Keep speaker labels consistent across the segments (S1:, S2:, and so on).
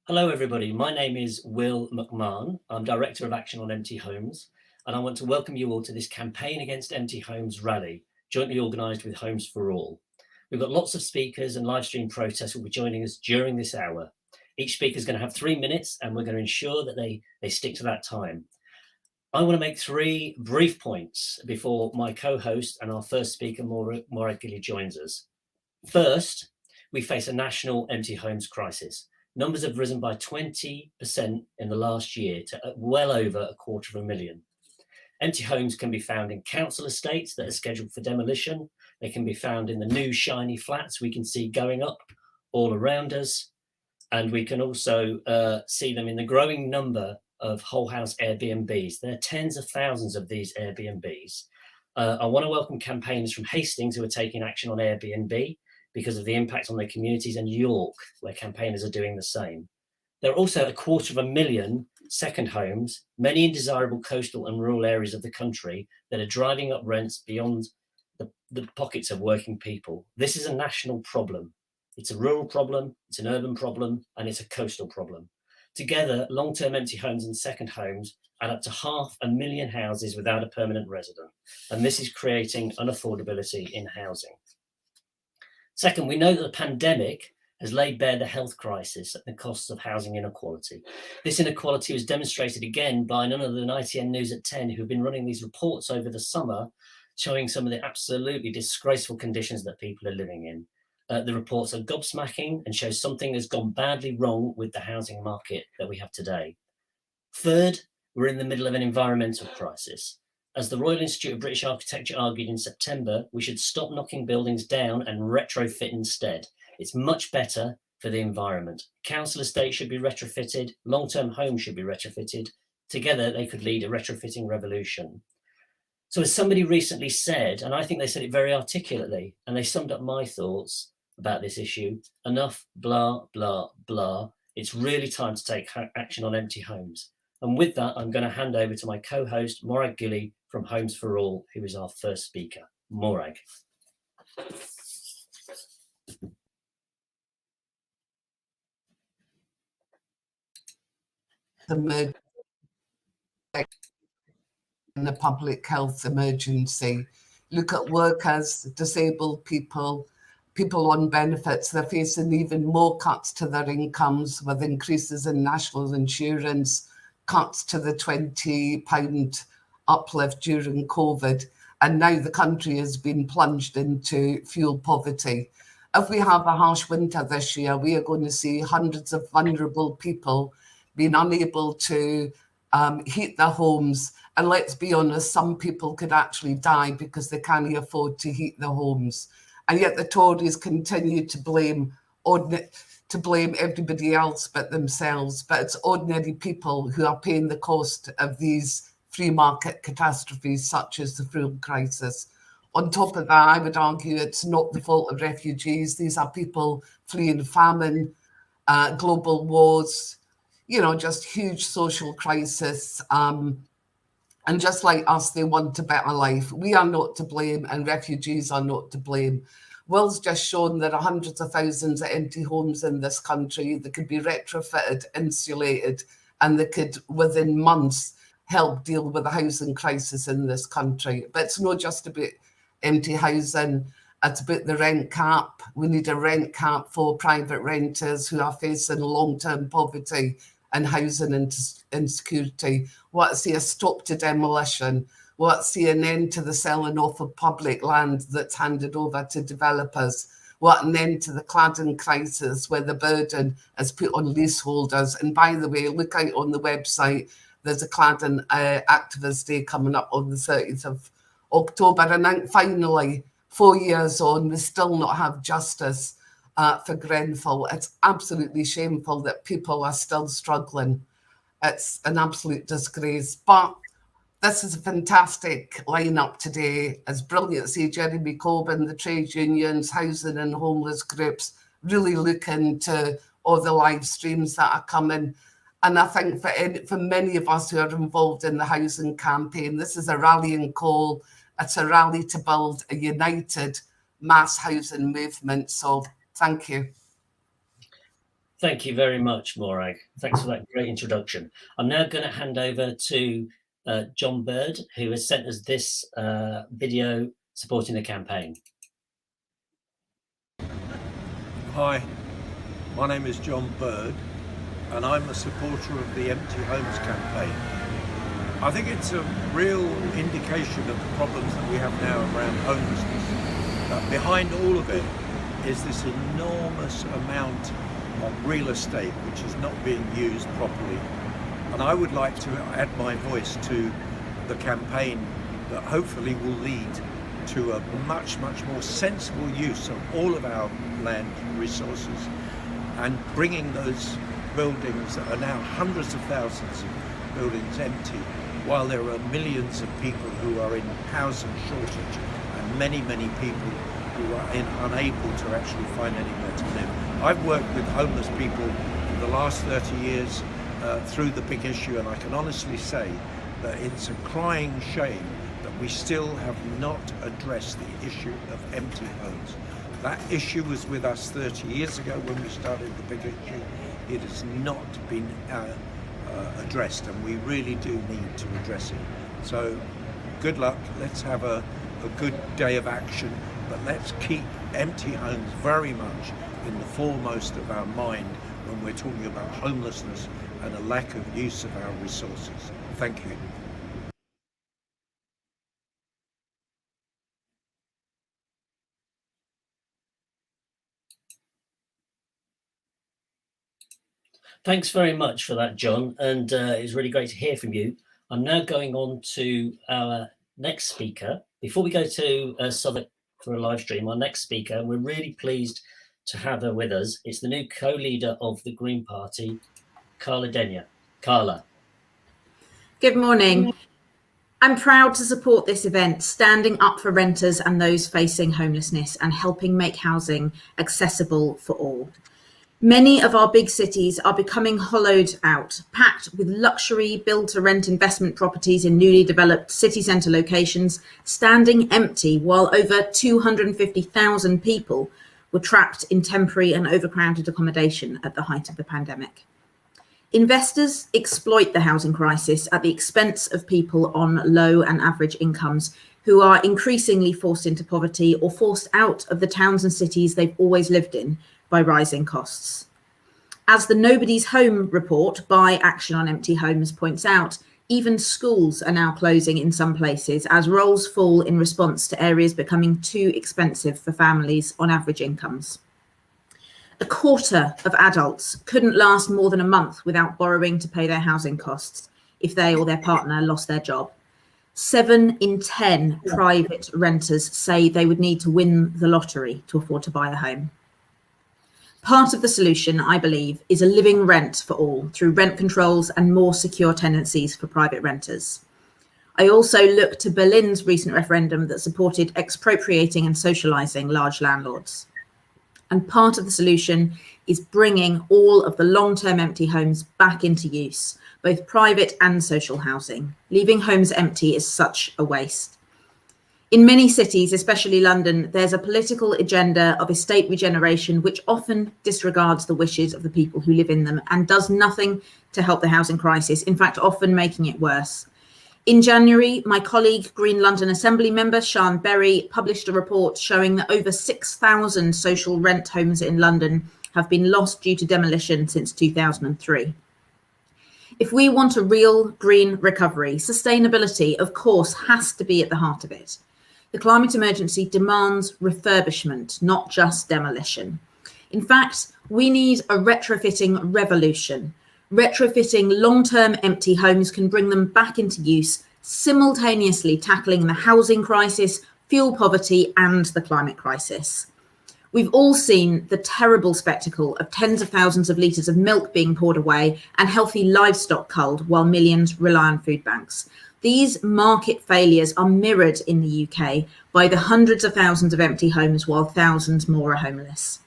S1: Hello, everybody. My name is Will McMahon. I'm Director of Action on Empty Homes, and I want to welcome you all to this Campaign Against Empty Homes rally, jointly organised with Homes for All. We've got lots of speakers and live stream protests will be joining us during this hour. Each speaker is going to have 3 minutes, and we're going to ensure that they stick to that time. I want to make 3 brief points before my co-host and our first speaker, Morag, Gillie, joins us. First, we face a national empty homes crisis. Numbers have risen by 20% in the last year to well over 250,000. Empty homes can be found in council estates that are scheduled for demolition. They can be found in the new shiny flats we can see going up all around us. And we can also see them in the growing number of whole house Airbnbs. There are tens of thousands of these Airbnbs. I want to welcome campaigners from Hastings who are taking action on Airbnb because of the impact on their communities, and York, where campaigners are doing the same. There are also 250,000 second homes, many in desirable coastal and rural areas of the country, that are driving up rents beyond the pockets of working people. This is a national problem. It's a rural problem, it's an urban problem, and it's a coastal problem. Together, long-term empty homes and second homes add up to 500,000 houses without a permanent resident, and this is creating unaffordability in housing. Second, we know that the pandemic has laid bare the health crisis and the costs of housing inequality. This inequality was demonstrated again by none other than ITN News at 10, who've been running these reports over the summer, showing some of the absolutely disgraceful conditions that people are living in. The reports are gobsmacking and show something has gone badly wrong with the housing market that we have today. Third, we're in the middle of an environmental crisis. As the Royal Institute of British Architecture argued in September, we should stop knocking buildings down and retrofit instead. It's much better for the environment. Council estates should be retrofitted, long-term homes should be retrofitted. Together, they could lead a retrofitting revolution. So as somebody recently said, and I think they said it very articulately, and they summed up my thoughts about this issue: enough blah, blah, blah. It's really time to take action on empty homes. And with that, I'm going to hand over to my co-host, Morag Gillie from Homes for All, who is our first speaker. Morag.
S2: In the public health emergency. Look at workers, disabled people, people on benefits. They're facing even more cuts to their incomes with increases in national insurance, cuts to the £20 uplift during COVID. And now the country has been plunged into fuel poverty. If we have a harsh winter this year, we are going to see hundreds of vulnerable people being unable to heat their homes. And let's be honest, some people could actually die because they can't afford to heat their homes. And yet the Tories continue to blame everybody else but themselves. But it's ordinary people who are paying the cost of these free market catastrophes, such as the fuel crisis. On top of that, I would argue it's not the fault of refugees. These are people fleeing famine, global wars, just huge social crisis. And just like us, they want a better life. We are not to blame, and refugees are not to blame. Will's just shown there are hundreds of thousands of empty homes in this country that could be retrofitted, insulated, and they could, within months, help deal with the housing crisis in this country. But it's not just about empty housing. It's about the rent cap. We need a rent cap for private renters who are facing long-term poverty and housing insecurity. What see a stop to demolition? What see an end to the selling off of public land that's handed over to developers? What an end to the cladding crisis where the burden is put on leaseholders? And by the way, look out on the website. There's a cladding activist day coming up on the 30th of October. And then finally, 4 years on, we still not have justice for Grenfell. It's absolutely shameful that people are still struggling. It's an absolute disgrace. But this is a fantastic lineup today. It's brilliant to see Jeremy Corbyn, the trade unions, housing and homeless groups really look into all the live streams that are coming. And I think for many of us who are involved in the housing campaign, this is a rallying call. It's a rally to build a united mass housing movement. So thank you.
S1: Thank you very much, Morag. Thanks for that great introduction. I'm now going to hand over to John Bird, who has sent us this video supporting the campaign.
S3: Hi, my name is Jon Bird, and I'm a supporter of the Empty Homes campaign. I think it's a real indication of the problems that we have now around homelessness. Behind all of it is this enormous amount of real estate which is not being used properly. And I would like to add my voice to the campaign that hopefully will lead to a much more sensible use of all of our land resources, and bringing those buildings that are now hundreds of thousands of buildings empty, while there are millions of people who are in housing shortage and many people who are unable to actually find anywhere to live. I've worked with homeless people for the last 30 years through the big issue, and I can honestly say that it's a crying shame that we still have not addressed the issue of empty homes. That issue was with us 30 years ago when we started the big issue. It has not been addressed, and we really do need to address it. So good luck. Let's have a good day of action, but let's keep empty homes very much in the foremost of our mind when we're talking about homelessness and a lack of use of our resources. Thank you.
S1: Thanks very much for that, John, and it's really great to hear from you. I'm now going on to our next speaker. Before we go to Southwark for a live stream, our next speaker, we're really pleased to have her with us. It's the new co-leader of the Green Party, Carla. Carla.
S4: Good morning. I'm proud to support this event, standing up for renters and those facing homelessness and helping make housing accessible for all. Many of our big cities are becoming hollowed out, packed with luxury build-to-rent investment properties in newly developed city centre locations, standing empty while over 250,000 people were trapped in temporary and overcrowded accommodation at the height of the pandemic. Investors exploit the housing crisis at the expense of people on low and average incomes who are increasingly forced into poverty or forced out of the towns and cities they've always lived in by rising costs. As the Nobody's Home report by Action on Empty Homes points out, even schools are now closing in some places as rolls fall in response to areas becoming too expensive for families on average incomes. A quarter of adults couldn't last more than a month without borrowing to pay their housing costs if they or their partner lost their job. 7 in 10 private renters say they would need to win the lottery to afford to buy a home. Part of the solution, I believe, is a living rent for all through rent controls and more secure tenancies for private renters. I also look to Berlin's recent referendum that supported expropriating and socialising large landlords. And part of the solution is bringing all of the long-term empty homes back into use, both private and social housing. Leaving homes empty is such a waste. In many cities, especially London, there's a political agenda of estate regeneration which often disregards the wishes of the people who live in them and does nothing to help the housing crisis, in fact, often making it worse. In January, my colleague, Green London Assembly member Shaun published a report showing that over 6,000 social rent homes in London have been lost due to demolition since 2003. If we want a real green recovery, sustainability, of course, has to be at the heart of it. The climate emergency demands refurbishment, not just demolition. In fact, we need a retrofitting revolution. Retrofitting long-term empty homes can bring them back into use, simultaneously tackling the housing crisis, fuel poverty, and the climate crisis. We've all seen the terrible spectacle of tens of thousands of litres of milk being poured away and healthy livestock culled while millions rely on food banks. These market failures are mirrored in the UK by the hundreds of thousands of empty homes while thousands more are homeless.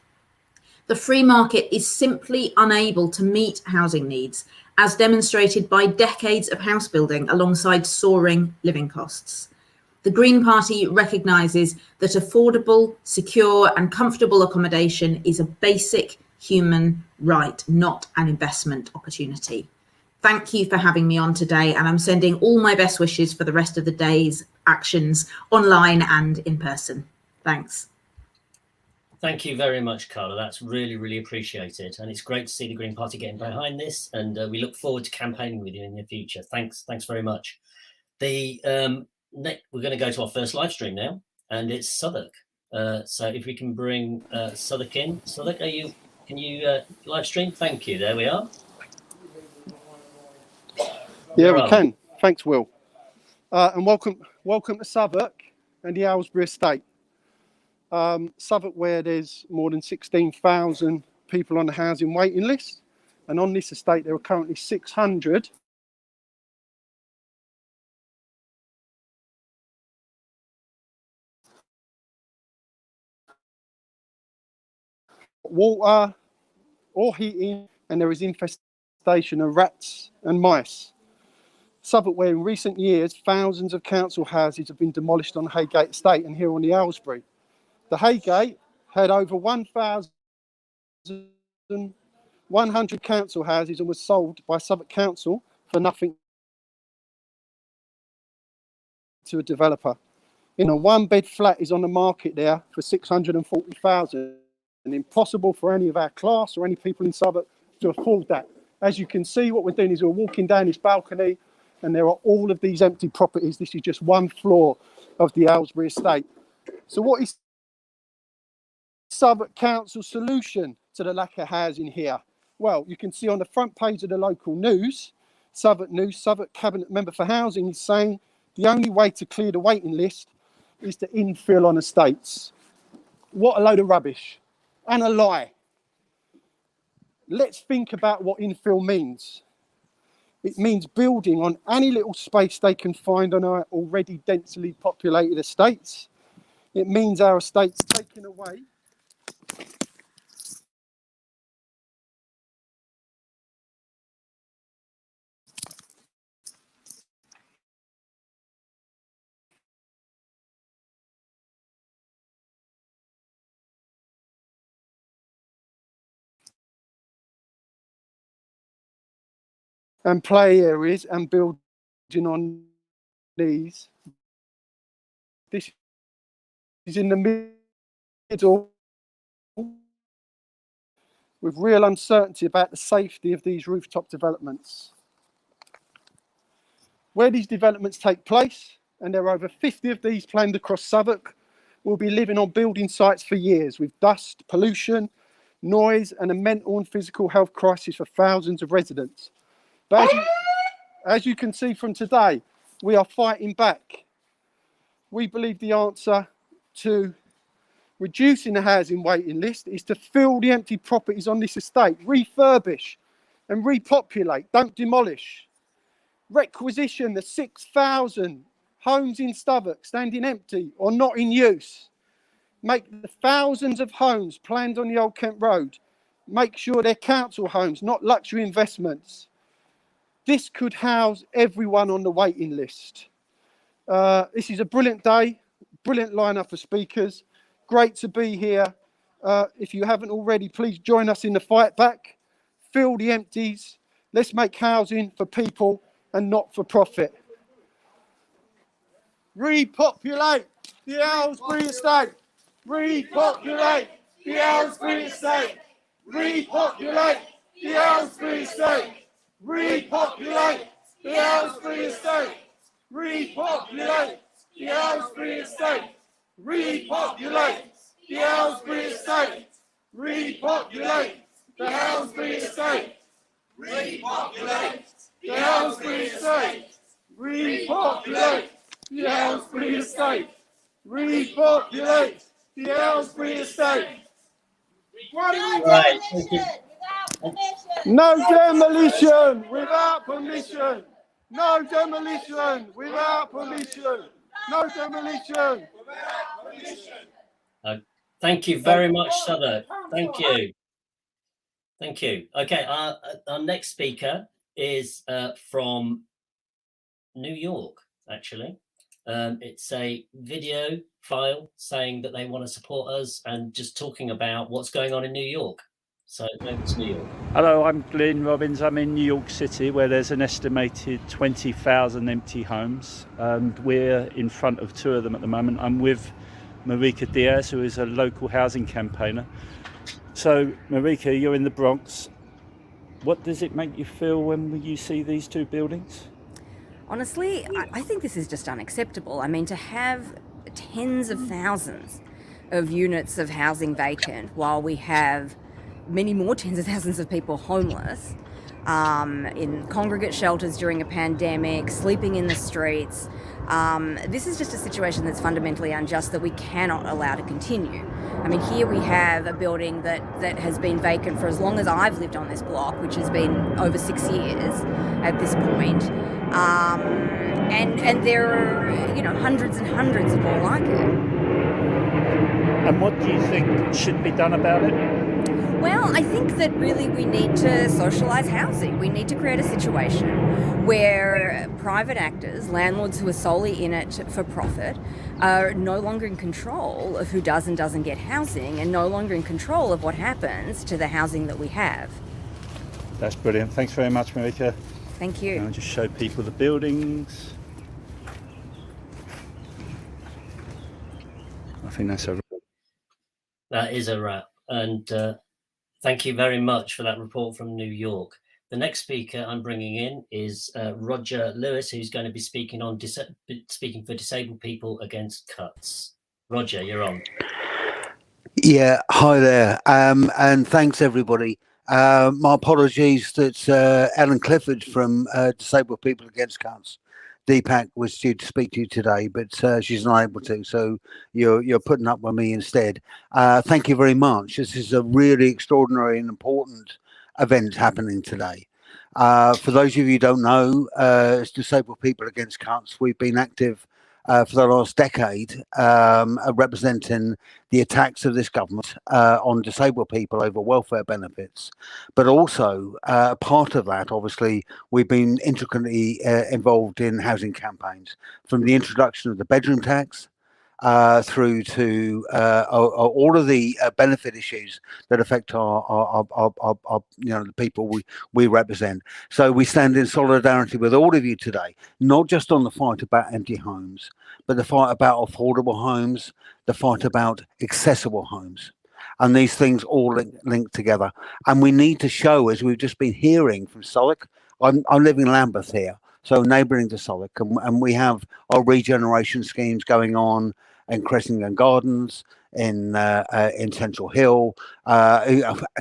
S4: The free market is simply unable to meet housing needs, as demonstrated by decades of house building alongside soaring living costs. The Green Party recognises that affordable, secure and comfortable accommodation is a basic human right, not an investment opportunity. Thank you for having me on today, and I'm sending all my best wishes for the rest of the day's actions online and in person. Thanks.
S1: Thank you very much, Carla. That's really, really appreciated. And it's great to see the Green Party getting behind this. And we look forward to campaigning with you in the future. Thanks very much. We're going to go to our first live stream now, and it's Southwark. So if we can bring Southwark in. Southwark, can you live stream? Thank you. There we are.
S5: Yeah, we can. Thanks, Will. And welcome to Southwark and the Aylesbury estate. Southwark, where there's more than 16,000 people on the housing waiting list, and on this estate there are currently 600 water or heating, and there is infestation of rats and mice. Southwark, where in recent years thousands of council houses have been demolished on Haygate estate and here on the Aylesbury. The Haygate had over 1,100 council houses and was sold by Southwark Council for nothing to a developer. A one-bed flat is on the market there for 640,000, and impossible for any of our class or any people in Southwark to afford that. As you can see, what we're doing is we're walking down this balcony, and there are all of these empty properties. This is just one floor of the Aylesbury estate. So what is Southwark Council's solution to the lack of housing here? Well, you can see on the front page of the local news, Southwark Cabinet Member for Housing is saying the only way to clear the waiting list is to infill on estates. What a load of rubbish and a lie. Let's think about what infill means. It means building on any little space they can find on our already densely populated estates. It means our estates taken away and play areas and building on these. This is in the middle with real uncertainty about the safety of these rooftop developments. Where these developments take place, and there are over 50 of these planned across Southwark, we'll be living on building sites for years with dust, pollution, noise, and a mental and physical health crisis for thousands of residents. But as you can see from today, we are fighting back. We believe the answer to reducing the housing waiting list is to fill the empty properties on this estate, refurbish and repopulate, don't demolish. Requisition the 6,000 homes in Southwark standing empty or not in use. Make the thousands of homes planned on the Old Kent Road. Make sure they're council homes, not luxury investments. This could house everyone on the waiting list. This is a brilliant day, brilliant lineup of speakers. Great to be here. If you haven't already, please join us in the fight back. Fill the empties. Let's make housing for people and not for profit. Repopulate the Aylesbury estate. Repopulate the Aylesbury estate. Repopulate the Aylesbury estate. Repopulate the Aylesbury estate. Repopulate the Aylesbury estate. Repopulate the Aylesbury estate. Repopulate the Aylesbury estate. Repopulate the Aylesbury estate. Repopulate the Aylesbury estate. Repopulate the Aylesbury estate.
S1: Right.
S5: No demolition without permission. No demolition without permission. No demolition without permission.
S1: Thank you very much, Southwark. Thank you. Thank you. Okay, our next speaker is from New York, actually. It's a video file saying that they want to support us and just talking about what's going on in New York. So over to New York.
S6: Hello, I'm Glyn Robbins. I'm in New York City, where there's an estimated 20,000 empty homes, and we're in front of two of them at the moment. I'm with Marika Diaz, who is a local housing campaigner. So, Marika, you're in the Bronx. What does it make you feel when you see these two buildings?
S7: Honestly, I think this is just unacceptable. I mean, to have tens of thousands of units of housing vacant while we have many more tens of thousands of people homeless, in congregate shelters during a pandemic, sleeping in the streets. This is just a situation that's fundamentally unjust that we cannot allow to continue. I mean, here we have a building that has been vacant for as long as I've lived on this block, which has been over 6 years at this point. And there are, hundreds and hundreds of more like it.
S6: And what do you think should be done about it?
S7: Well, I think that really we need to socialise housing. We need to create a situation where private actors, landlords who are solely in it for profit, are no longer in control of who does and doesn't get housing, and no longer in control of what happens to the housing that we have.
S6: That's brilliant. Thanks very much, Marika.
S7: Thank you.
S6: I'll just show people the buildings. I think that's a wrap.
S1: That is a wrap. And thank you very much for that report from New York. The next speaker I'm bringing in is Roger Lewis, who's going to be speaking for disabled people against cuts. Roger, you're on.
S8: Yeah, hi there, and thanks everybody. My apologies that Ellen Clifford from Disabled People Against Cuts, Deepak, was due to speak to you today, but she's not able to, so you're putting up with me instead. Thank you very much. This is a really extraordinary and important event happening today. For those of you who don't know, as Disabled People Against Cuts, we've been active for the last decade, representing the attacks of this government on disabled people over welfare benefits. But also, part of that, obviously, we've been intricately involved in housing campaigns, from the introduction of the bedroom tax through to all of the benefit issues that affect our the people we represent. So we stand in solidarity with all of you today, not just on the fight about empty homes, but the fight about affordable homes, the fight about accessible homes. And these things all link together. And we need to show, as we've just been hearing from Southwark, I'm living in Lambeth here, so neighbouring to Southwark, and we have our regeneration schemes going on in Cressington Gardens, in Central Hill,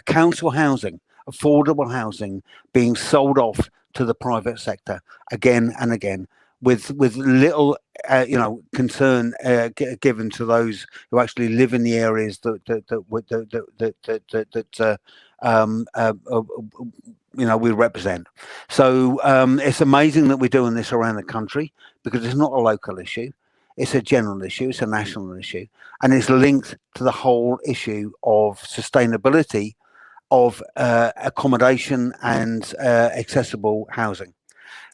S8: council housing, affordable housing being sold off to the private sector again and again, with little concern given to those who actually live in the areas that we represent. So it's amazing that we're doing this around the country, because it's not a local issue. It's a general issue, it's a national issue, and it's linked to the whole issue of sustainability of accommodation and accessible housing,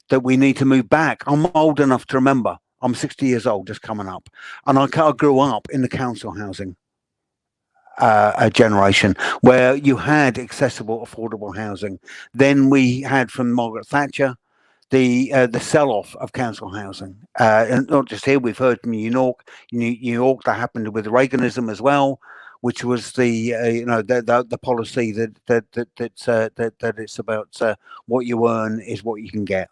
S8: that we need to move back. I'm old enough to remember, I'm 60 years old, just coming up, and I grew up in the council housing generation, where you had accessible, affordable housing. Then we had, from Margaret Thatcher, the sell-off of council housing, and not just here. We've heard from New York. That happened with Reaganism as well, which was the policy that it's about what you earn is what you can get,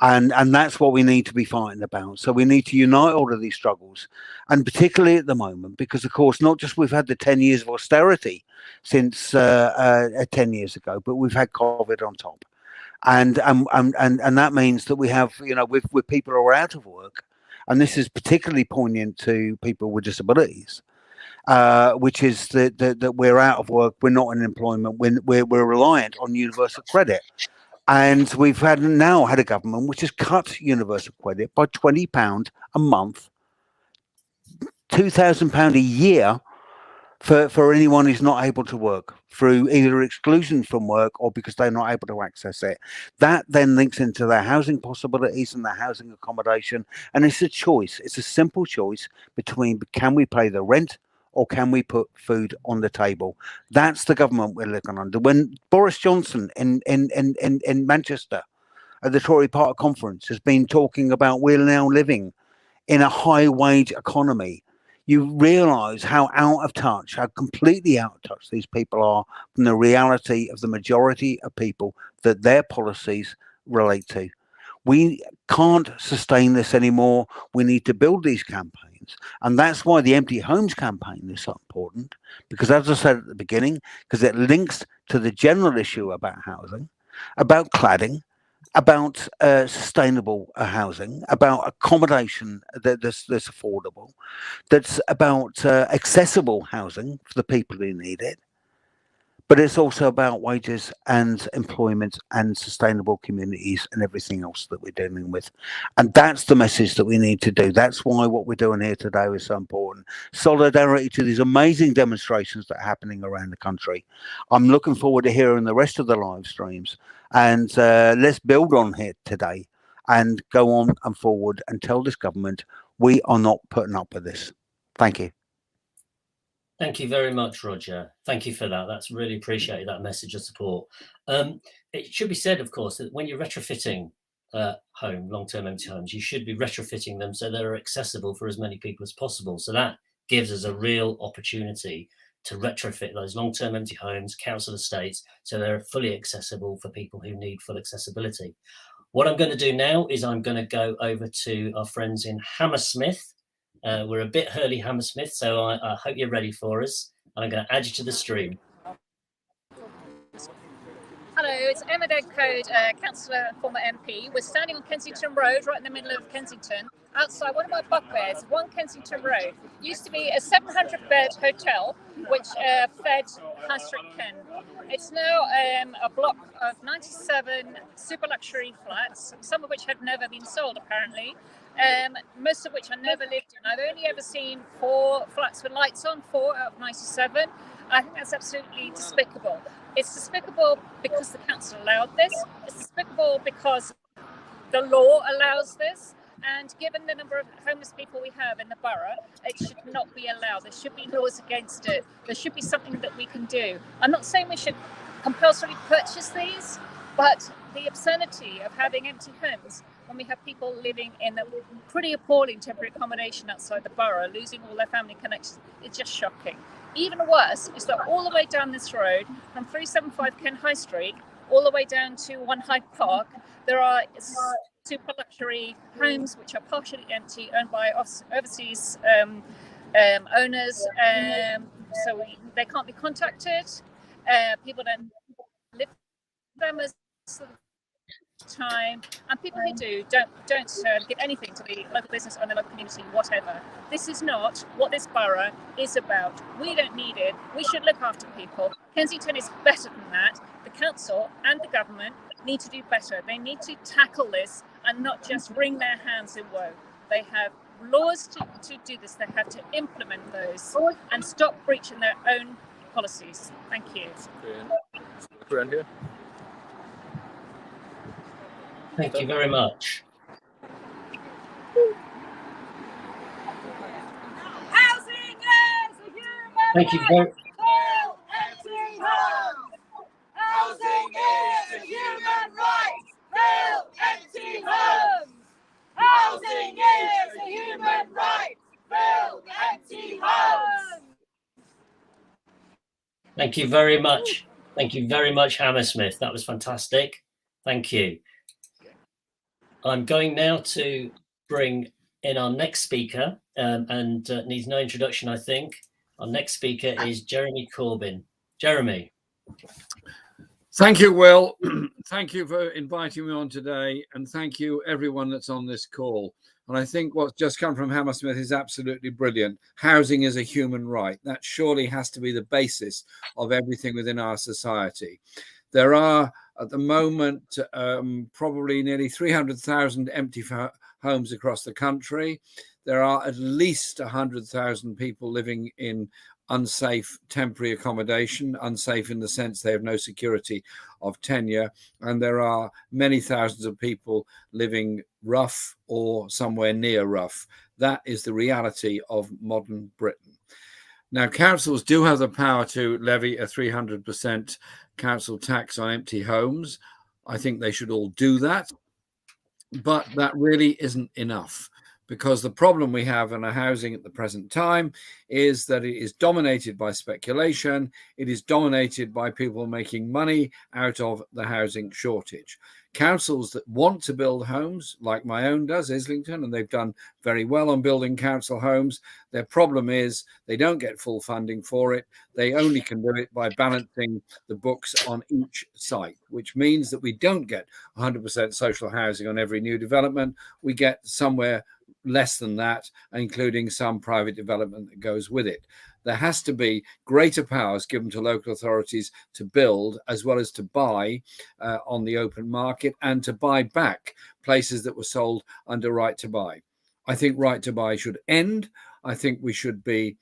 S8: and that's what we need to be fighting about. So we need to unite all of these struggles, and particularly at the moment, because of course not just we've had the 10 years of austerity since 10 years ago, but we've had COVID on top. And that means that we have, with people who are out of work, and this is particularly poignant to people with disabilities, which is that we're out of work, we're not in employment, we're reliant on universal credit. And we've now had a government which has cut universal credit by £20 a month, £2,000 a year for anyone who's not able to work, through either exclusion from work or because they're not able to access it. That then links into their housing possibilities and their housing accommodation. And it's a choice. It's a simple choice between, can we pay the rent or can we put food on the table? That's the government we're looking under. When Boris Johnson in Manchester at the Tory Party conference has been talking about we're now living in a high wage economy, you realise how out of touch, how completely out of touch these people are from the reality of the majority of people that their policies relate to. We can't sustain this anymore. We need to build these campaigns. And that's why the Empty Homes campaign is so important, because as I said at the beginning, because it links to the general issue about housing, about cladding, about sustainable housing, about accommodation that's affordable, that's about accessible housing for the people who need it. But it's also about wages and employment and sustainable communities and everything else that we're dealing with. And that's the message that we need to do. That's why what we're doing here today is so important. Solidarity to these amazing demonstrations that are happening around the country. I'm looking forward to hearing the rest of the live streams. And let's build on here today and go on and forward and tell this government we are not putting up with this. Thank you.
S1: Thank you very much, Roger. Thank you for that. That's really appreciated, that message of support. It should be said, of course, that when you're retrofitting long-term empty homes, you should be retrofitting them so they're accessible for as many people as possible. So that gives us a real opportunity to retrofit those long-term empty homes, council estates, so they're fully accessible for people who need full accessibility. What I'm going to do now is I'm going to go over to our friends in Hammersmith. We're a bit early, Hammersmith, so I hope you're ready for us. And I'm going to add you to the stream.
S9: Hello, it's Emma Code, councillor and former MP. We're standing on Kensington Road, right in the middle of Kensington, outside one of my bugbears, 1 Kensington Road. Used to be a 700-bed hotel, which fed High Street Ken. It's now a block of 97 super luxury flats, some of which have never been sold, apparently. Most of which I never lived in. I've only ever seen 4 flats with lights on, 4 out of 97. I think that's absolutely despicable. It's despicable because the council allowed this. It's despicable because the law allows this. And given the number of homeless people we have in the borough, it should not be allowed. There should be laws against it. There should be something that we can do. I'm not saying we should compulsorily purchase these, but the absurdity of having empty homes when we have people living in a pretty appalling temporary accommodation outside the borough, losing all their family connections, is just shocking. Even worse is that all the way down this road, from 375 Ken High Street, all the way down to 1 Hyde Park, there are super luxury homes which are partially empty, owned by overseas owners, so they can't be contacted. People don't live them as time, and people who do don't give anything to the local business or the local community, whatever. This is not what this borough is about. We don't need it. We should look after people. Kensington is better than that. The council and the government need to do better. They need to tackle this and not just wring their hands in woe. They have laws to do this. They have to implement those and stop breaching their own policies. Thank you.
S10: Around here.
S1: Thank you very much.
S9: Housing is a human
S1: Thank you very
S9: empty homes. Housing is a human right. Fill empty homes. Housing is a human right. Fill empty homes.
S1: Thank you very much. Thank you very much, Hammersmith. That was fantastic. Thank you. I'm going now to bring in our next speaker, and needs no introduction, I think. Our next speaker is Jeremy Corbyn. Jeremy.
S10: Thank you, Will. Thank you for inviting me on today, and thank you everyone that's on this call. And I think what's just come from Hammersmith is absolutely brilliant. Housing is a human right. That surely has to be the basis of everything within our society. There are, at the moment, probably nearly 300,000 empty homes across the country. There are at least 100,000 people living in unsafe temporary accommodation, unsafe in the sense they have no security of tenure. And there are many thousands of people living rough or somewhere near rough. That is the reality of modern Britain. Now, councils do have the power to levy a 300% council tax on empty homes. I think they should all do that. But that really isn't enough, because the problem we have in our housing at the present time is that it is dominated by speculation. It is dominated by people making money out of the housing shortage. Councils that want to build homes, like my own does, Islington, and they've done very well on building council homes. Their problem is they don't get full funding for it. They only can do it by balancing the books on each site, which means that we don't get 100% social housing on every new development. We get somewhere less than that, including some private development that goes with it. There has to be greater powers given to local authorities to build as well as to buy on the open market, and to buy back places that were sold under right to buy. I think right to buy should end. I think we should be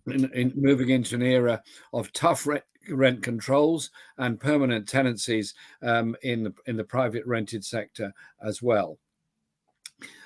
S10: moving into an era of tough rent controls and permanent tenancies in the private rented sector as well.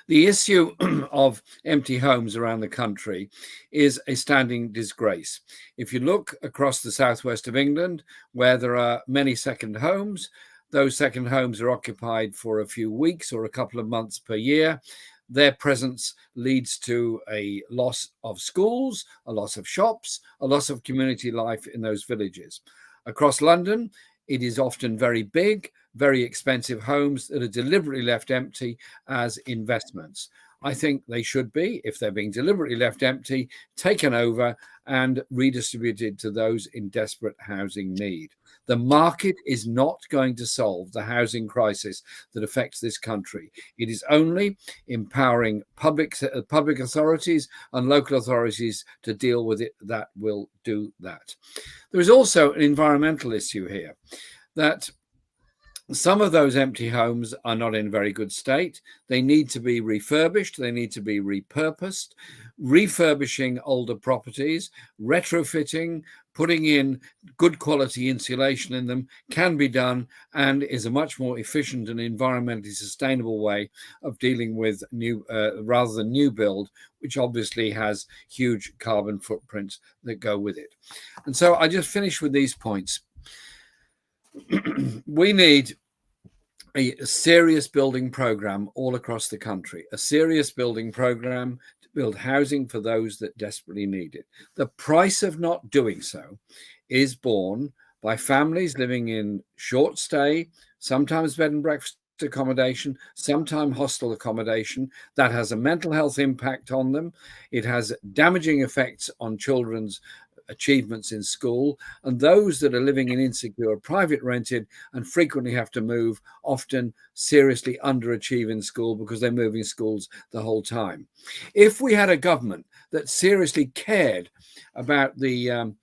S10: The issue of empty homes around the country is a standing disgrace. If you look across the southwest of England, where there are many second homes, those second homes are occupied for a few weeks or a couple of months per year. Their presence leads to a loss of schools, a loss of shops, a loss of community life in those villages. Across London, it is often very big, very expensive homes that are deliberately left empty as investments. I think they should be, if they're being deliberately left empty, taken over and redistributed to those in desperate housing need. The market is not going to solve the housing crisis that affects this country. It is only empowering public authorities and local authorities to deal with it that will do that. There is also an environmental issue here, that some of those empty homes are not in very good state. They need to be refurbished. They need to be repurposed. Refurbishing older properties, retrofitting, putting in good quality insulation in them can be done, and is a much more efficient and environmentally sustainable way of dealing with new, rather than new build, which obviously has huge carbon footprints that go with it. And so I just finish with these points. We need a serious building program all across the country, a serious building program to build housing for those that desperately need it. The price of not doing so is borne by families living in short stay, sometimes bed and breakfast accommodation, sometimes hostel accommodation. That has a mental health impact on them. It has damaging effects on children's achievements in school, and those that are living in insecure private rented and frequently have to move often seriously underachieve in school because they're moving schools the whole time. If we had a government that seriously cared about the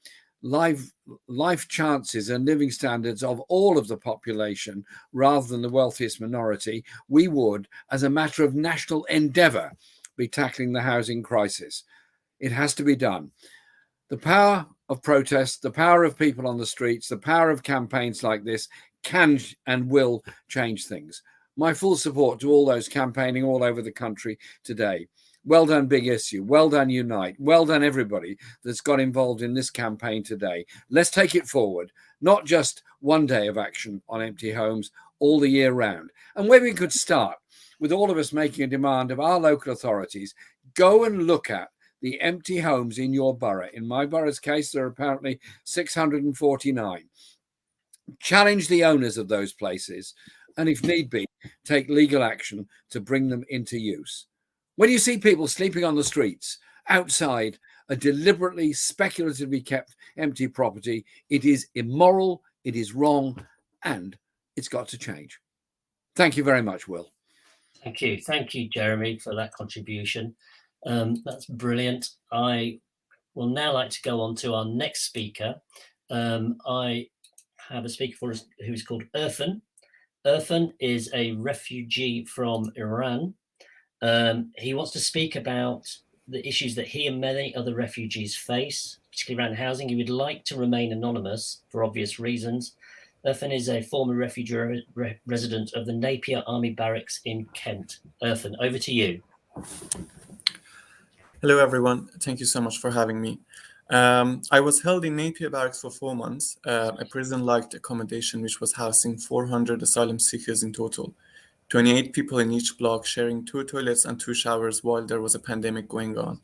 S10: life chances and living standards of all of the population rather than the wealthiest minority, we would, as a matter of national endeavour, be tackling the housing crisis. It has to be done. The power of protest, the power of people on the streets, the power of campaigns like this can and will change things. My full support to all those campaigning all over the country today. Well done, Big Issue. Well done, Unite. Well done, everybody that's got involved in this campaign today. Let's take it forward, not just one day of action on empty homes, all the year round. And where we could start with all of us making a demand of our local authorities, go and look at the empty homes in your borough. In my borough's case, there are apparently 649. Challenge the owners of those places, and if need be, take legal action to bring them into use. When you see people sleeping on the streets outside a deliberately speculatively kept empty property, it is immoral, it is wrong, and it's got to change. Thank you very much, Will.
S1: Thank you, Jeremy, for that contribution. That's brilliant. I will now like to go on to our next speaker. I have a speaker for us who's called Irfan. Irfan is a refugee from Iran. He wants to speak about the issues that he and many other refugees face, particularly around housing. He would like to remain anonymous for obvious reasons. Irfan is a former refugee resident of the Napier Army Barracks in Kent. Irfan, over to you.
S11: Hello, everyone. Thank you so much for having me. I was held in Napier Barracks for 4 months, a prison-like accommodation which was housing 400 asylum seekers in total. 28 people in each block sharing 2 toilets and 2 showers while there was a pandemic going on.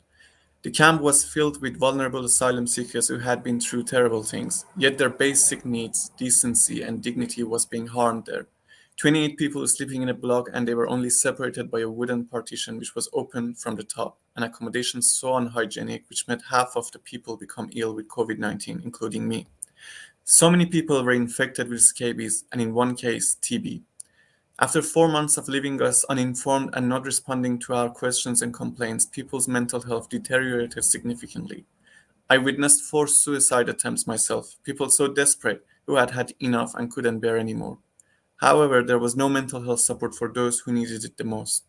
S11: The camp was filled with vulnerable asylum seekers who had been through terrible things, yet their basic needs, decency and dignity was being harmed there. 28 people sleeping in a block, and they were only separated by a wooden partition which was open from the top, an accommodation so unhygienic which made half of the people become ill with COVID-19, including me. So many people were infected with scabies, and in one case, TB. After 4 months of leaving us uninformed and not responding to our questions and complaints, people's mental health deteriorated significantly. I witnessed 4 suicide attempts myself, people so desperate who had had enough and couldn't bear anymore. However, there was no mental health support for those who needed it the most.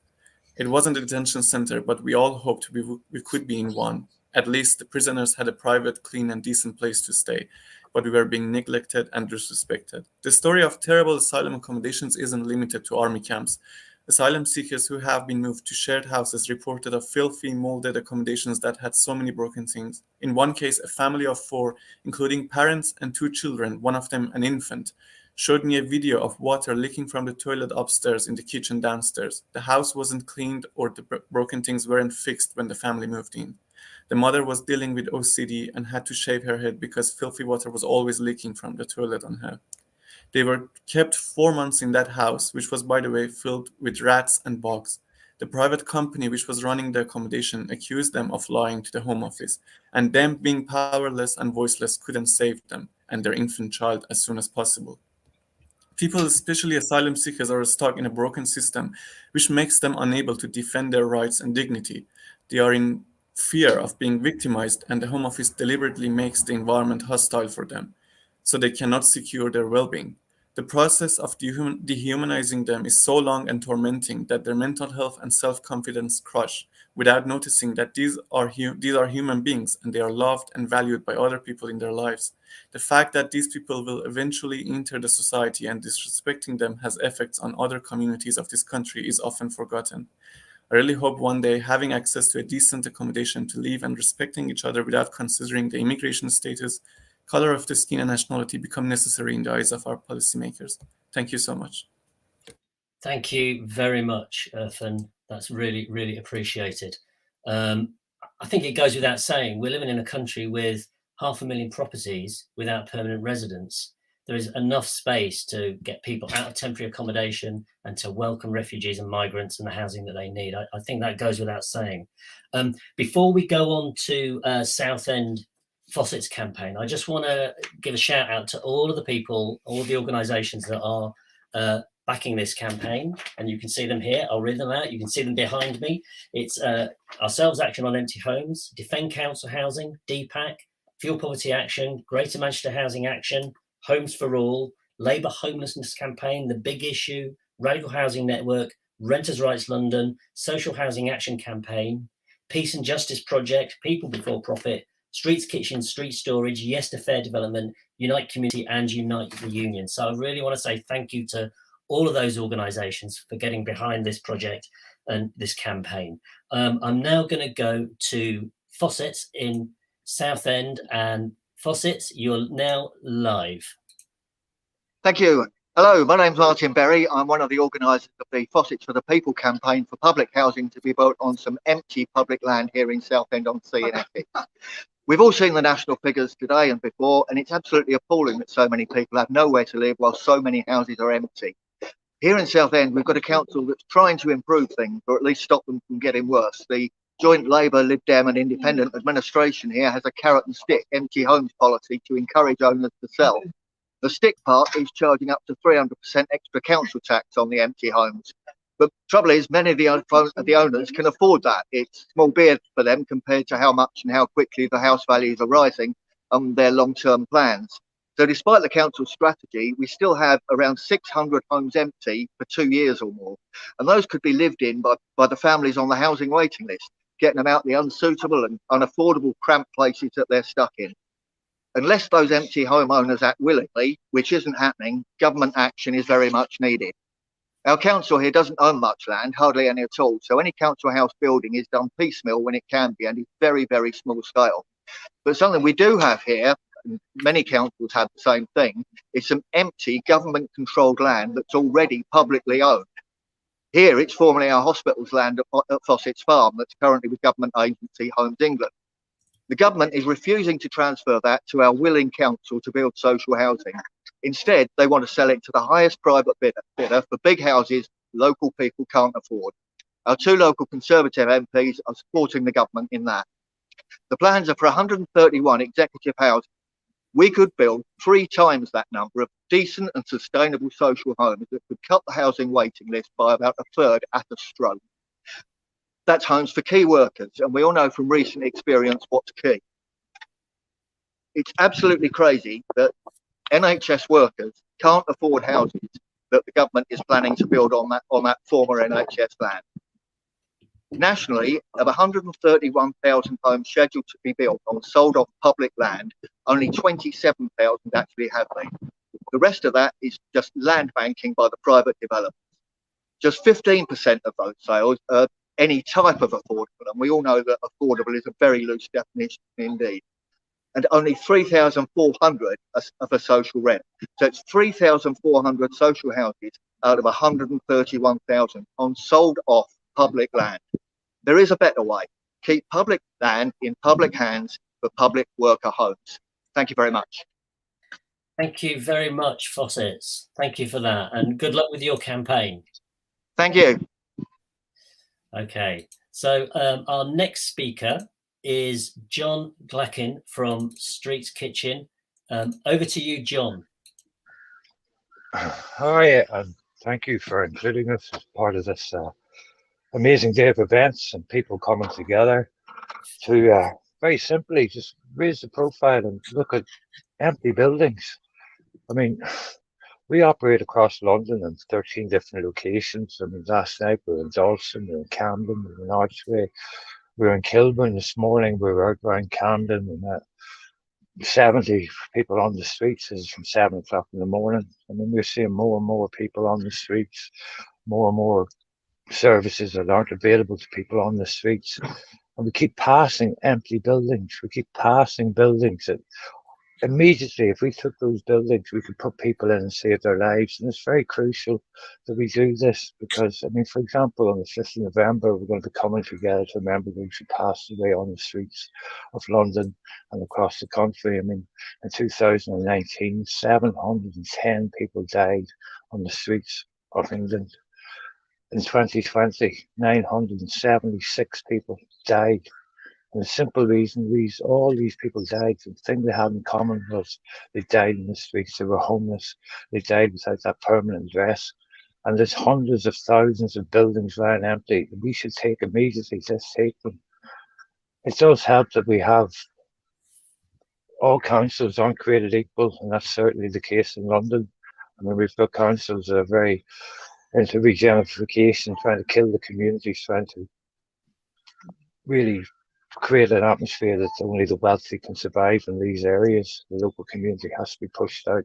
S11: It wasn't a detention center, but we all hoped we could be in one. At least the prisoners had a private, clean and decent place to stay, but we were being neglected and disrespected. The story of terrible asylum accommodations isn't limited to army camps. Asylum seekers who have been moved to shared houses reported of filthy, molded accommodations that had so many broken things. In one case, a family of 4, including parents and 2 children, one of them an infant, showed me a video of water leaking from the toilet upstairs in the kitchen downstairs. The house wasn't cleaned or the broken things weren't fixed when the family moved in. The mother was dealing with OCD and had to shave her head because filthy water was always leaking from the toilet on her. They were kept 4 months in that house, which was, by the way, filled with rats and bugs. The private company which was running the accommodation accused them of lying to the Home Office, and them being powerless and voiceless couldn't save them and their infant child as soon as possible. People, especially asylum seekers, are stuck in a broken system which makes them unable to defend their rights and dignity. They are in fear of being victimized, and the Home Office deliberately makes the environment hostile for them, so they cannot secure their well-being. The process of dehumanizing them is so long and tormenting that their mental health and self-confidence crush without noticing that these are human beings and they are loved and valued by other people in their lives. The fact that these people will eventually enter the society and disrespecting them has effects on other communities of this country is often forgotten. I really hope one day having access to a decent accommodation to live and respecting each other without considering the immigration status, color of the skin and nationality become necessary in the eyes of our policymakers. Thank you so much.
S1: Thank you very much, Irfan. That's really, really appreciated. I think it goes without saying, we're living in a country with 500,000 properties without permanent residents. There is enough space to get people out of temporary accommodation and to welcome refugees and migrants and the housing that they need. I think that goes without saying. Before we go on to Southend Fossett's campaign, I just want to give a shout out to all of the people, all of the organisations that are backing this campaign, and you can see them here. I'll read them out. You can see them behind me. It's Ourselves Action on Empty Homes, Defend Council Housing, DPAC, Fuel Poverty Action, Greater Manchester Housing Action, Homes for All, Labour Homelessness Campaign, The Big Issue, Radical Housing Network, Renters' Rights London, Social Housing Action Campaign, Peace and Justice Project, People Before Profit, Streets Kitchen, Street Storage, Yes to Fair Development, Unite Community and Unite the Union. So I really want to say thank you to all of those organisations for getting behind this project and this campaign. I'm now going to go to Fossett in Southend, and Fossett, you're now live.
S12: Thank you. Hello, my name's Martin Berry. I'm one of the organisers of the Fossett for the People campaign for public housing to be built on some empty public land here in Southend-on-Sea in Essex. We've all seen the national figures today and before, and it's absolutely appalling that so many people have nowhere to live while so many houses are empty. Here in Southend, we've got a council that's trying to improve things, or at least stop them from getting worse. The joint Labour, Lib Dem and Independent administration here has a carrot and stick empty homes policy to encourage owners to sell. The stick part is charging up to 300% extra council tax on the empty homes. But the trouble is, many of the owners can afford that. It's small beer for them compared to how much and how quickly the house values are rising on their long-term plans. So despite the council's strategy, we still have around 600 homes empty for 2 years or more. And those could be lived in by the families on the housing waiting list, getting them out the unsuitable and unaffordable cramped places that they're stuck in. Unless those empty homeowners act willingly, which isn't happening, government action is very much needed. Our council here doesn't own much land, hardly any at all. So any council house building is done piecemeal when it can be, and is very, very small scale. But something we do have here, and many councils have the same thing, is some empty government-controlled land that's already publicly owned. Here, it's formerly our hospital's land at Fossett's Farm that's currently with government agency Homes England. The government is refusing to transfer that to our willing council to build social housing. Instead, they want to sell it to the highest private bidder for big houses local people can't afford. Our two local Conservative MPs are supporting the government in that. The plans are for 131 executive houses. We could build 3 times that number of decent and sustainable social homes that could cut the housing waiting list by about a third at a stroke. That's homes for key workers, and we all know from recent experience what's key. It's absolutely crazy that NHS workers can't afford houses that the government is planning to build on that former NHS land. Nationally, of 131,000 homes scheduled to be built on sold off public land, only 27,000 actually have been. The rest of that is just land banking by the private developers. Just 15% of those sales are any type of affordable, and we all know that affordable is a very loose definition indeed. And only 3,400 of a social rent. So it's 3,400 social houses out of 131,000 on sold off public land. There is a better way. Keep public land in public hands for public worker homes. Thank you very much.
S1: Thank you very much, Fossett. Thank you for that, and good luck with your campaign.
S12: Thank you.
S1: Okay, so our next speaker is Jon from Streets Kitchen. Over to you, Jon.
S13: Hi, and thank you for including us as part of this amazing day of events and people coming together to very simply just raise the profile and look at empty buildings. I mean, we operate across London in 13 different locations. I mean, last night we were in Dalston, we were in Camden, we were in Archway, we were in Kilburn this morning, we were out around Camden, and 70 people on the streets. This is from 7 o'clock in the morning. I mean, we're seeing more and more people on the streets, more and more services that aren't available to people on the streets. And we keep passing empty buildings. We keep passing buildings that immediately, if we took those buildings, we could put people in and save their lives. And it's very crucial that we do this because, I mean, for example, on the 5th of November, we're going to be coming together to remember those who passed away on the streets of London and across the country. I mean, in 2019, 710 people died on the streets of England. In 2020, 976 people died. And the simple reason all these people died, the thing they had in common was they died in the streets, they were homeless, they died without that permanent address. And there's hundreds of thousands of buildings lying empty. We should take immediately, let's take them. It does help that we have all councils aren't created equal, and that's certainly the case in London. I mean, we've got councils that are very into regentrification, trying to kill the communities, trying to really create an atmosphere that only the wealthy can survive in these areas. The local community has to be pushed out.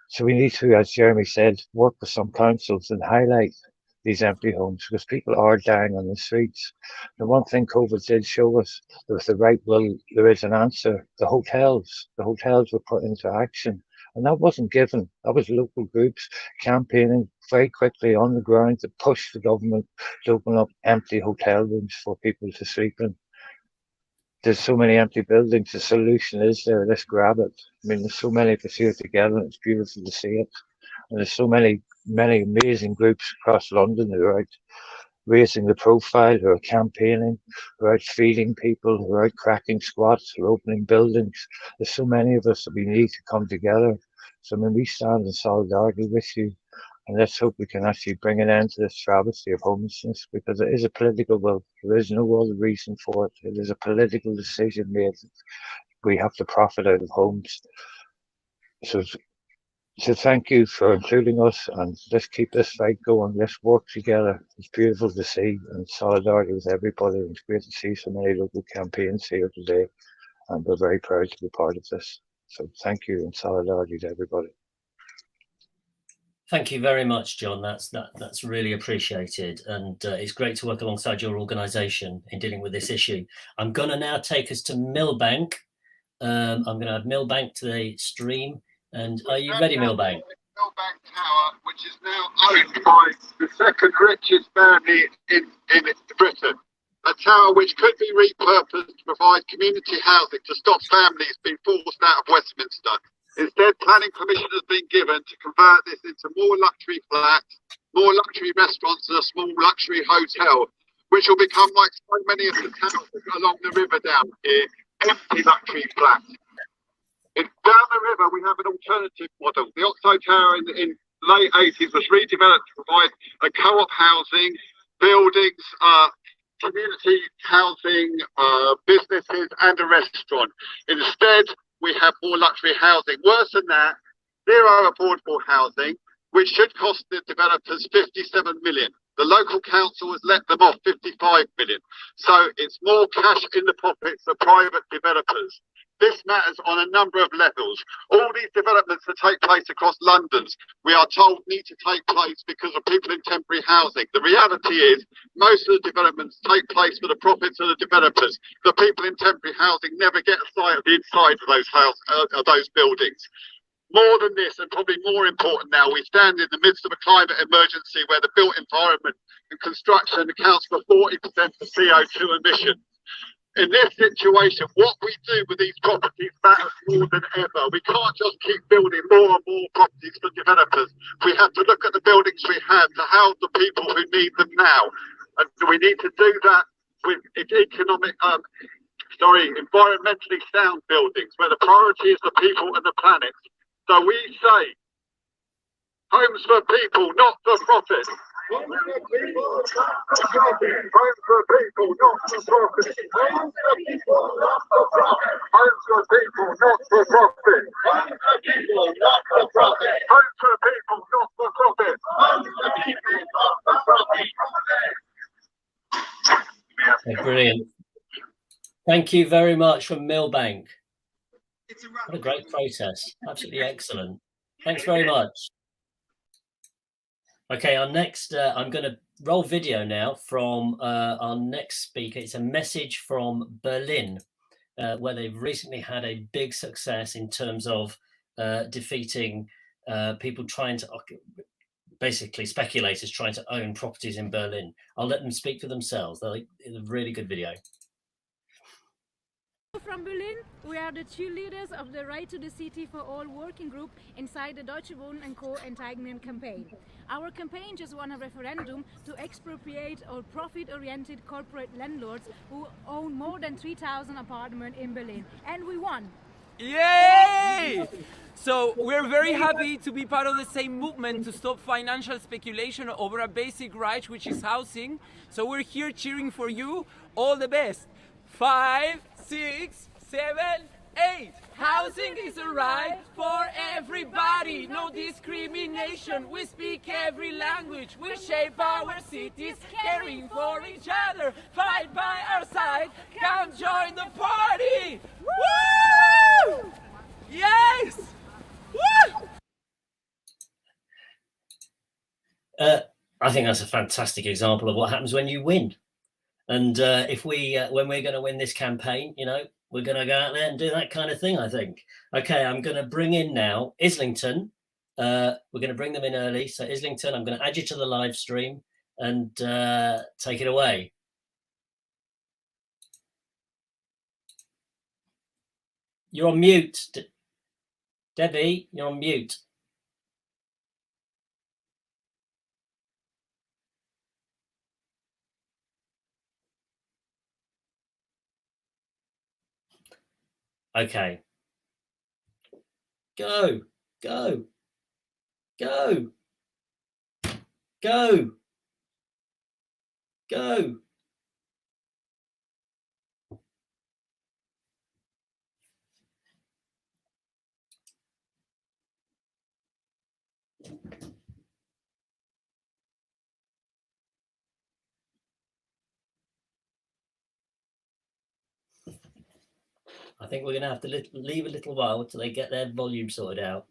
S13: So we need to, as Jeremy said, work with some councils and highlight these empty homes because people are dying on the streets. The one thing COVID did show us, that with the right will, there is an answer. The hotels were put into action. And that wasn't given. That was local groups campaigning very quickly on the ground to push the government to open up empty hotel rooms for people to sleep in. There's so many empty buildings. The solution is there. Let's grab it. I mean, there's so many of us here together, and it's beautiful to see it. And there's so many amazing groups across London who are out raising the profile, who are campaigning, who are out feeding people, who are out cracking squats, who are opening buildings. There's so many of us that we need to come together. So I mean, we stand in solidarity with you, and let's hope we can actually bring an end to this travesty of homelessness, because it is a political will. There is no other reason for it. It is a political decision made. We have to profit out of homes. So thank you for including us, and let's keep this fight going. Let's work together. It's beautiful to see, and solidarity with everybody. And it's great to see so many local campaigns here today, and we're very proud to be part of this. So thank you, and solidarity to everybody.
S1: Thank you very much, John. That's really appreciated, and it's great to work alongside your organisation in dealing with this issue. I'm going to now take us to Millbank. I'm going to add Millbank to the stream. And are you ready, Millbank?
S14: Millbank Tower, which is now owned by the second richest family in Britain. A tower which could be repurposed to provide community housing to stop families being forced out of Westminster. Instead, planning permission has been given to convert this into more luxury flats, more luxury restaurants and a small luxury hotel, which will become like so many of the towers along the river down here, empty luxury flats. Down the river, we have an alternative model. The Oxo Tower in late 80s was redeveloped to provide a co-op housing, buildings, community housing, businesses and a restaurant. Instead, we have more luxury housing. Worse than that, zero affordable housing, which should cost the developers 57 million. The local council has let them off 55 million. So it's more cash in the pockets of private developers. This matters on a number of levels. All these developments that take place across London, we are told need to take place because of people in temporary housing. The reality is most of the developments take place for the profits of the developers. The people in temporary housing never get a sight of the inside of those buildings. More than this, and probably more important now, we stand in the midst of a climate emergency where the built environment and construction accounts for 40% of CO2 emissions. In this situation, what we do with these properties matters more than ever. We can't just keep building more and more properties for developers. We have to look at the buildings we have to house the people who need them now. And we need to do that with environmentally sound buildings where the priority is the people and the planet. So we say, homes for people, not for profit. Homes for people, not for profit. Homes for people, not for profit. Homes for people, not for profit. Homes for people, not for profit. Homes for people, not for profit. Homes for people, not for profit. Homes for people, not for profit.
S1: Brilliant. Thank you very much from Millbank. What a great process. Absolutely excellent. Thanks very much. Okay, our next, I'm going to roll video now from our next speaker. It's a message from Berlin, where they've recently had a big success in terms of defeating people trying to, basically speculators trying to own properties in Berlin. I'll let them speak for themselves. It's a really good video.
S15: From Berlin, we are the cheerleaders of the Right to the City for All working group inside the Deutsche Wohnen & Co. Enteignen campaign. Our campaign just won a referendum to expropriate all profit-oriented corporate landlords who own more than 3,000 apartments in Berlin. And we won!
S16: Yay! So we're very happy to be part of the same movement to stop financial speculation over a basic right, which is housing. So we're here cheering for you. All the best. 5, 6, 7, 8. Housing is a right for everybody. No discrimination. We speak every language. We shape our cities, caring for each other. Fight by our side. Come join the party. Woo! Yes! Woo!
S1: I think that's a fantastic example of what happens when you win. And if when we're going to win this campaign, we're going to go out there and do that kind of thing, I think. Okay, I'm going to bring in now Islington. We're going to bring them in early. So Islington, I'm going to add you to the live stream and take it away. You're on mute. Debbie, you're on mute. Okay. Go, go, go, go, go. I think we're going to have to leave a little while till they get their volume sorted out.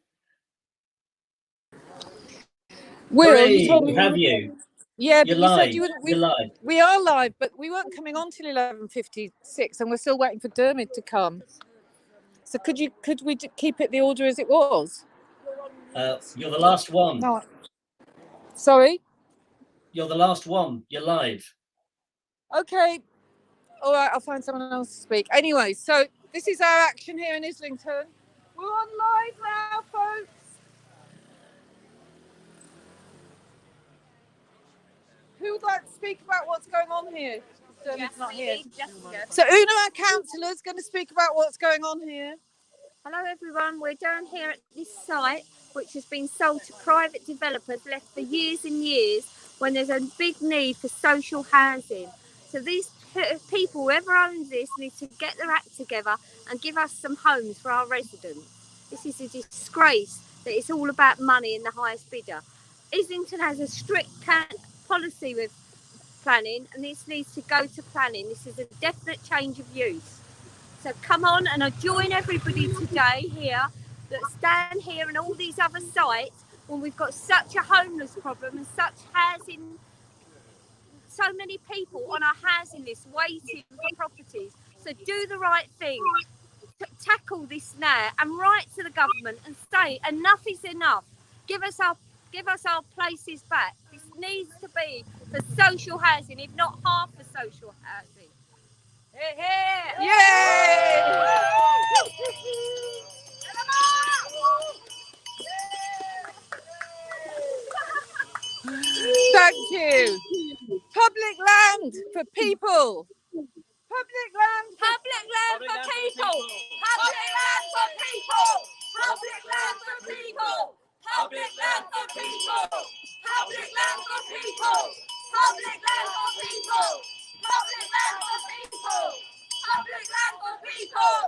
S17: Will, you
S1: Hooray,
S17: told me
S1: we have you.
S17: Yeah,
S1: You're
S17: but you said
S1: live.
S17: you wouldn't.
S1: You're live.
S17: We are live, but we weren't coming on till 11:56, and we're still waiting for Dermot to come. So could we keep it the order as it was?
S1: You're the last one.
S17: No. Sorry?
S1: You're the last one. You're live.
S17: Okay. All right, I'll find someone else to speak. Anyway, so this is our action here in Islington. We're on live now, folks. Who would like to speak about what's going on here? Dermot's not here. So Una, our councillor, is going to speak about what's going on here.
S18: Hello everyone, we're down here at this site which has been sold to private developers left for years and years when there's a big need for social housing. So these people, whoever owns this, need to get their act together and give us some homes for our residents. This is a disgrace that it's all about money and the highest bidder. Islington has a strict policy with planning and this needs to go to planning. This is a definite change of use. So come on and I join everybody today here that stand here and all these other sites when we've got such a homeless problem and such housing, so many people on our housing list waiting for properties. So do the right thing, tackle this now and write to the government and say enough is enough. Give us our places back. This needs to be for social housing, if not half for social housing.
S17: Yay! Thank you. Public land for people. Public land for people.
S18: Public land for people. Public land for people. Public land for people. Public land for people. Public land for people. Public land for people. Public land for people.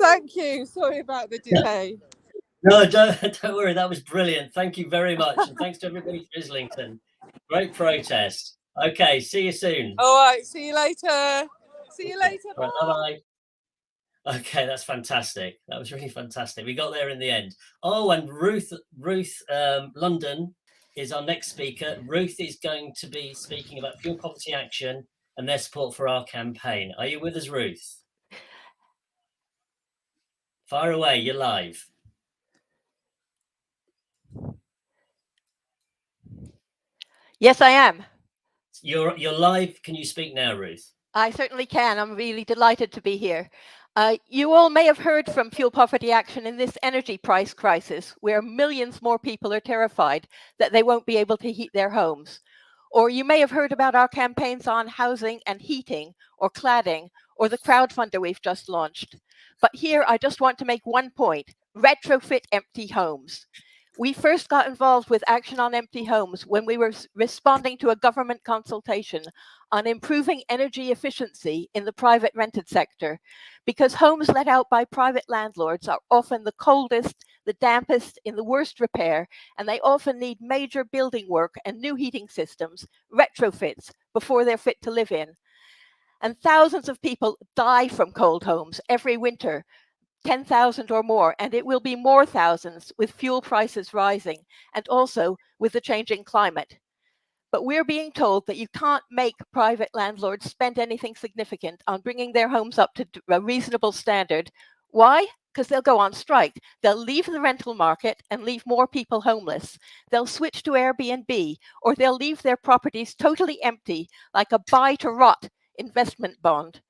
S17: Thank you. Sorry about the delay.
S1: No, don't worry. That was brilliant. Thank you very much. And thanks to everybody for Islington. Great protest. Okay, see you soon.
S17: All right, see you later. See you later. Bye.
S1: Bye-bye. Okay, that's fantastic. That was really fantastic. We got there in the end. Oh, and Ruth London is our next speaker. Ruth is going to be speaking about fuel poverty action and their support for our campaign. Are you with us, Ruth? Fire away, you're live.
S19: Yes, I am.
S1: You're live. Can you speak now, Ruth?
S19: I certainly can. I'm really delighted to be here. You all may have heard from Fuel Poverty Action in this energy price crisis, where millions more people are terrified that they won't be able to heat their homes. Or you may have heard about our campaigns on housing and heating, or cladding, or the crowdfunder we've just launched. But here I just want to make one point: retrofit empty homes. We first got involved with Action on Empty Homes when we were responding to a government consultation on improving energy efficiency in the private rented sector, because homes let out by private landlords are often the coldest, the dampest, in the worst repair, and they often need major building work and new heating systems, retrofits, before they're fit to live in. And thousands of people die from cold homes every winter, 10,000 or more, and it will be more thousands with fuel prices rising and also with the changing climate. But we're being told that you can't make private landlords spend anything significant on bringing their homes up to a reasonable standard. Why? Because they'll go on strike. They'll leave the rental market and leave more people homeless. They'll switch to Airbnb, or they'll leave their properties totally empty, like a buy-to-rot investment bond.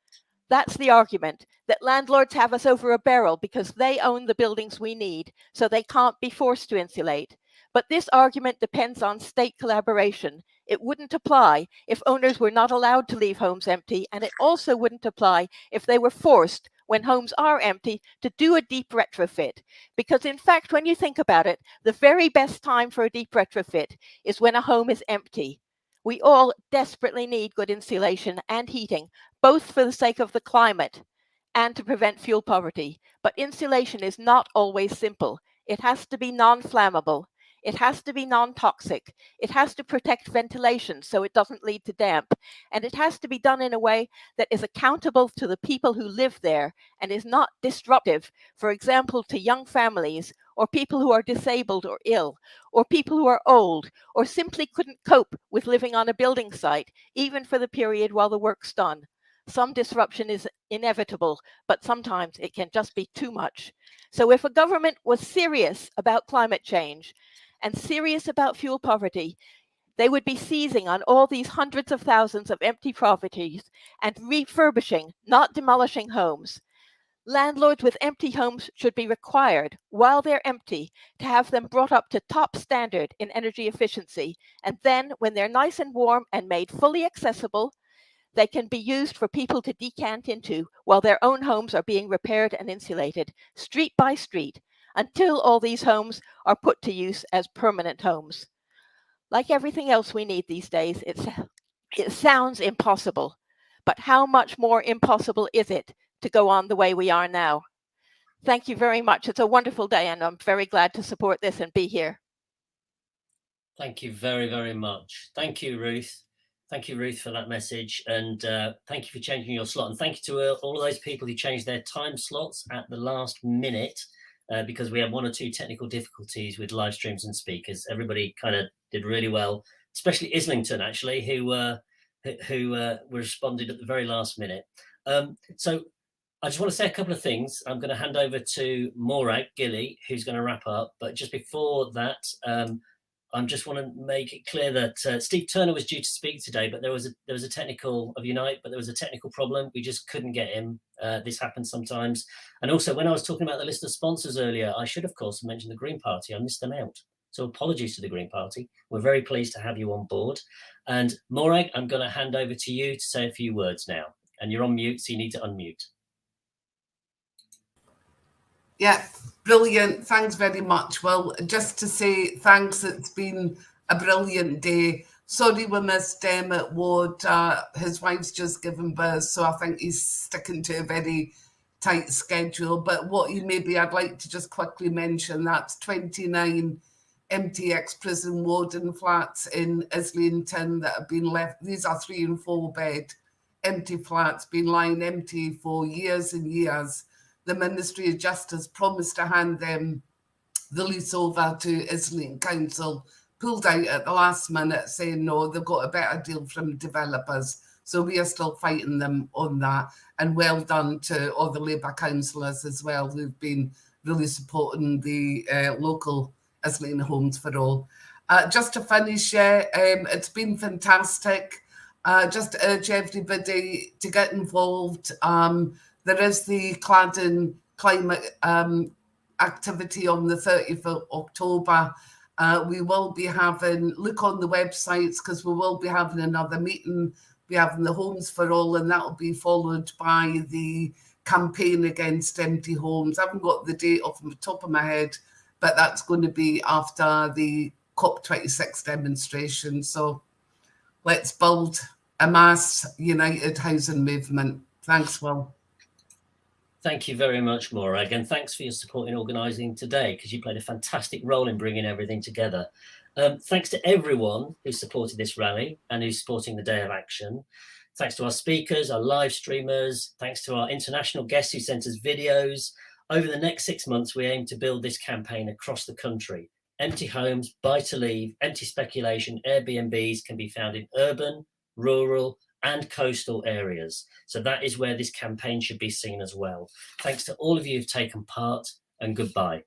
S19: That's the argument, that landlords have us over a barrel because they own the buildings we need, so they can't be forced to insulate. But this argument depends on state collaboration. It wouldn't apply if owners were not allowed to leave homes empty, and it also wouldn't apply if they were forced, when homes are empty, to do a deep retrofit. Because in fact, when you think about it, the very best time for a deep retrofit is when a home is empty. We all desperately need good insulation and heating, both for the sake of the climate and to prevent fuel poverty. But insulation is not always simple. It has to be non-flammable. It has to be non-toxic. It has to protect ventilation so it doesn't lead to damp. And it has to be done in a way that is accountable to the people who live there and is not disruptive, for example, to young families or people who are disabled or ill, or people who are old, or simply couldn't cope with living on a building site, even for the period while the work's done. Some disruption is inevitable, but sometimes it can just be too much. So if a government was serious about climate change and serious about fuel poverty, they would be seizing on all these hundreds of thousands of empty properties and refurbishing, not demolishing homes. Landlords with empty homes should be required, while they're empty, to have them brought up to top standard in energy efficiency. And then, when they're nice and warm and made fully accessible, they can be used for people to decant into while their own homes are being repaired and insulated, street by street, until all these homes are put to use as permanent homes. Like everything else we need these days, it sounds impossible, but how much more impossible is it to go on the way we are now? Thank you very much. It's a wonderful day, and I'm very glad to support this and be here.
S1: Thank you very, very much. Thank you, Ruth. Thank you, Ruth, for that message. And thank you for changing your slot. And thank you to all of those people who changed their time slots at the last minute, because we had one or two technical difficulties with live streams and speakers. Everybody kind of did really well, especially Islington, actually, who responded at the very last minute. So I just want to say a couple of things. I'm going to hand over to Morag, Gillie, who's going to wrap up. But just before that, I just want to make it clear that Steve Turner was due to speak today, but there was a technical of Unite, but there was a technical problem. We just couldn't get him. This happens sometimes. And also, when I was talking about the list of sponsors earlier, I should, of course, mention the Green Party. I missed them out. So apologies to the Green Party. We're very pleased to have you on board. And Morag, I'm going to hand over to you to say a few words now. And you're on mute, so you need to unmute.
S2: Yeah, brilliant. Thanks very much. Well, just to say thanks, it's been a brilliant day. Sorry we missed at Ward. His wife's just given birth, so I think he's sticking to a very tight schedule. But what I'd like to just quickly mention, that's 29 empty ex-prison warden flats in Islington that have been left. These are 3 and 4 bed empty flats, been lying empty for years and years. The Ministry of Justice promised to hand them the lease over to Islington Council, pulled out at the last minute saying no, they've got a better deal from developers. So we are still fighting them on that. And well done to all the Labour councillors as well, who've been really supporting the local Islington Homes for All. Just to finish, it's been fantastic. Just urge everybody to get involved. There is the Claddon climate activity on the 30th of October. We will be having, look on the websites, because we will be having another meeting. We're having the Homes for All, and that will be followed by the campaign against empty homes. I haven't got the date off the top of my head, but that's going to be after the COP26 demonstration. So let's build a mass united housing movement. Thanks, Will.
S1: Thank you very much, Morag, and thanks for your support in organising today, because you played a fantastic role in bringing everything together. Thanks to everyone who supported this rally and who's supporting the Day of Action. Thanks to our speakers, our live streamers. Thanks to our international guests who sent us videos. Over the next 6 months, we aim to build this campaign across the country. Empty homes, buy to leave, empty speculation, Airbnbs can be found in urban, rural, and coastal areas. So that is where this campaign should be seen as well. Thanks to all of you who've taken part, and goodbye.